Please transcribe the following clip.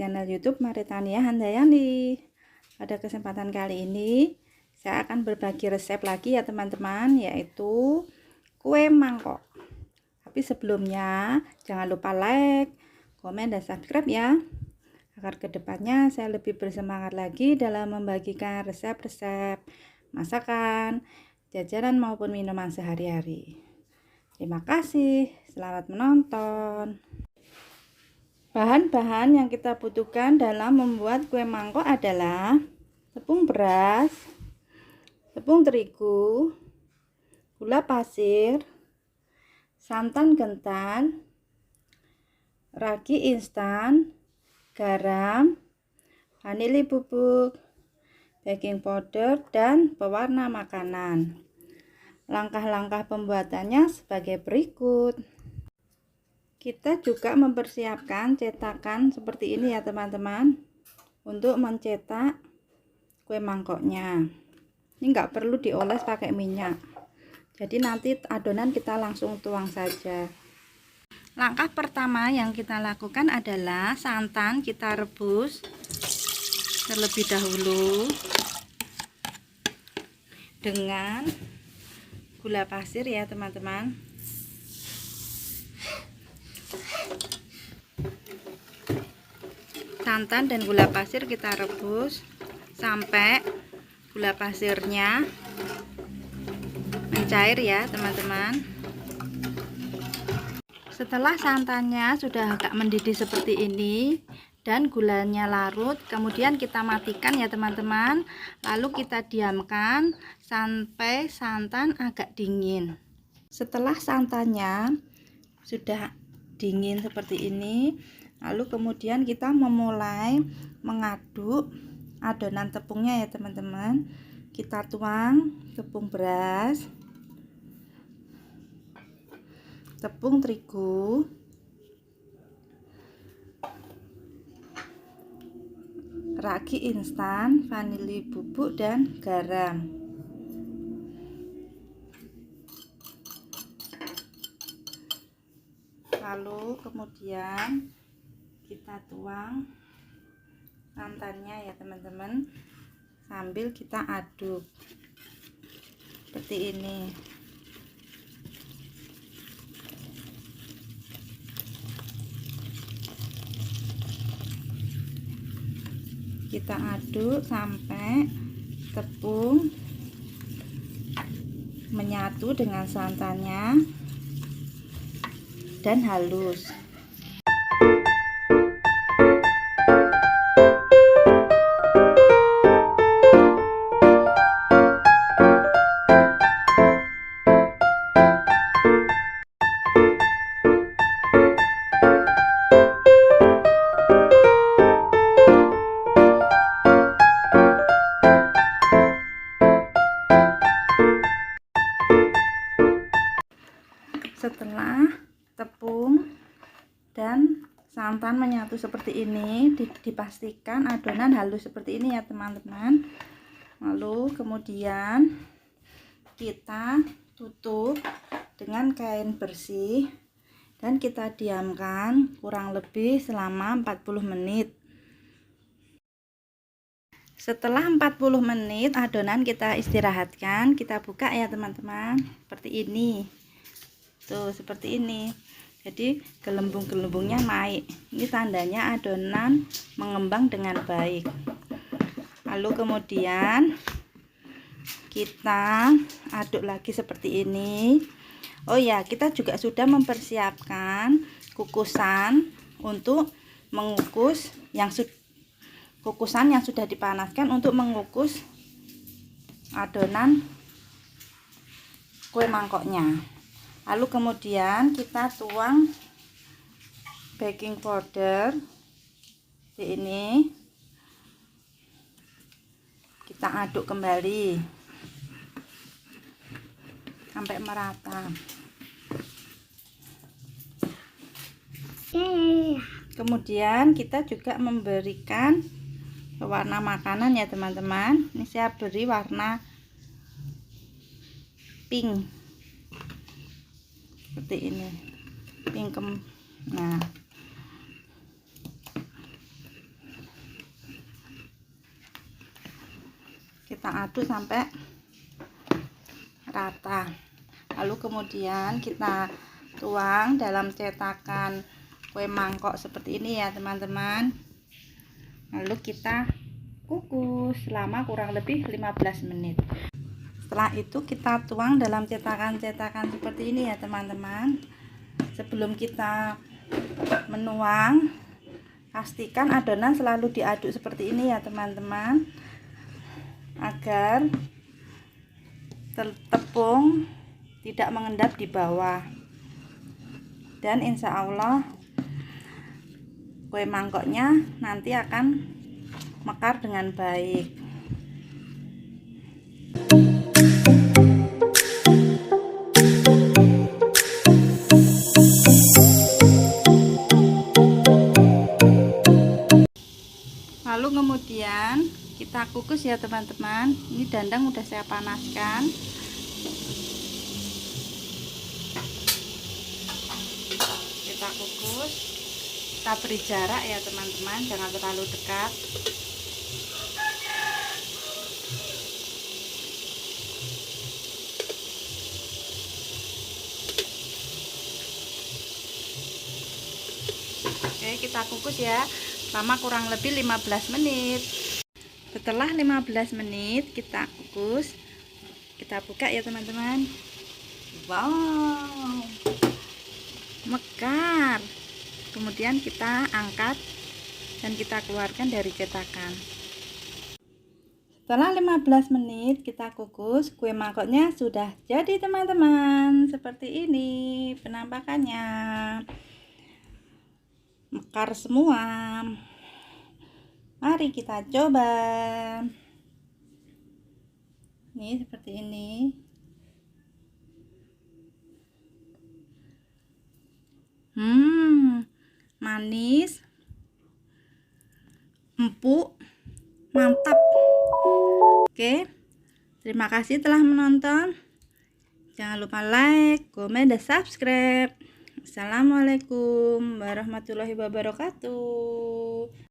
channel YouTube Maritania Handayani. Pada kesempatan kali ini saya akan berbagi resep lagi ya teman-teman, yaitu kue mangkok. Tapi sebelumnya jangan lupa like, komen, dan subscribe ya, agar kedepannya saya lebih bersemangat lagi dalam membagikan resep-resep masakan, jajanan maupun minuman sehari-hari. Terima kasih, selamat menonton. Bahan-bahan yang kita butuhkan dalam membuat kue mangkok adalah tepung beras, tepung terigu, gula pasir, santan kental, ragi instan, garam, vanili bubuk, baking powder, dan pewarna makanan. Langkah-langkah pembuatannya sebagai berikut. Kita juga mempersiapkan cetakan seperti ini ya teman-teman, untuk mencetak kue mangkoknya. Ini enggak perlu dioles pakai minyak, jadi nanti adonan kita langsung tuang saja. Langkah pertama yang kita lakukan adalah santan kita rebus terlebih dahulu dengan gula pasir ya teman-teman. Santan dan gula pasir kita rebus sampai gula pasirnya mencair ya teman-teman. Setelah santannya sudah agak mendidih seperti ini dan gulanya larut, kemudian kita matikan ya teman-teman, lalu kita diamkan sampai santan agak dingin. Setelah santannya sudah dingin seperti ini, lalu kemudian kita memulai mengaduk adonan tepungnya ya teman-teman. Kita tuang tepung beras, tepung terigu, ragi instan, vanili bubuk, dan garam. Lalu kemudian kita tuang santannya ya teman-teman, sambil kita aduk seperti ini. Kita aduk sampai tepung menyatu dengan santannya dan halus. Setelah tepung dan santan menyatu seperti ini, dipastikan adonan halus seperti ini ya teman-teman. Lalu kemudian kita tutup dengan kain bersih dan kita diamkan kurang lebih selama 40 menit. Setelah 40 menit adonan kita istirahatkan, kita buka ya teman-teman, seperti ini. Tuh, seperti ini. Jadi gelembung-gelembungnya naik. Ini tandanya adonan mengembang dengan baik. Lalu kemudian kita aduk lagi seperti ini. Oh ya, kita juga sudah mempersiapkan kukusan untuk mengukus kukusan yang sudah dipanaskan untuk mengukus adonan kue mangkoknya. Lalu kemudian kita tuang baking powder seperti ini, kita aduk kembali sampai merata. Kemudian kita juga memberikan warna makanan ya teman-teman. Ini saya beri warna pink seperti ini, pink. Nah, kita aduk sampai rata. Lalu kemudian kita tuang dalam cetakan kue mangkok seperti ini ya teman-teman. Lalu kita kukus selama kurang lebih 15 menit. Setelah itu kita tuang dalam cetakan-cetakan seperti ini ya teman-teman. Sebelum kita menuang, pastikan adonan selalu diaduk seperti ini ya teman-teman, agar tepung tidak mengendap di bawah. Dan insya Allah kue mangkoknya nanti akan mekar dengan baik. Lalu kemudian kita kukus ya teman-teman. Ini dandang udah saya panaskan. Kita kukus, kita beri jarak ya teman-teman, jangan terlalu dekat. Oke, kita kukus ya selama kurang lebih 15 menit. Setelah 15 menit kita kukus, kita buka ya teman-teman. Wow, mekar. Kemudian kita angkat dan kita keluarkan dari cetakan. Setelah 15 menit kita kukus, kue mangkoknya sudah jadi teman-teman. Seperti ini penampakannya, mekar semua. Mari kita coba. Nih seperti ini. Manis, empuk, mantap. Oke, terima kasih telah menonton. Jangan lupa like, komen, dan subscribe. Assalamualaikum warahmatullahi wabarakatuh.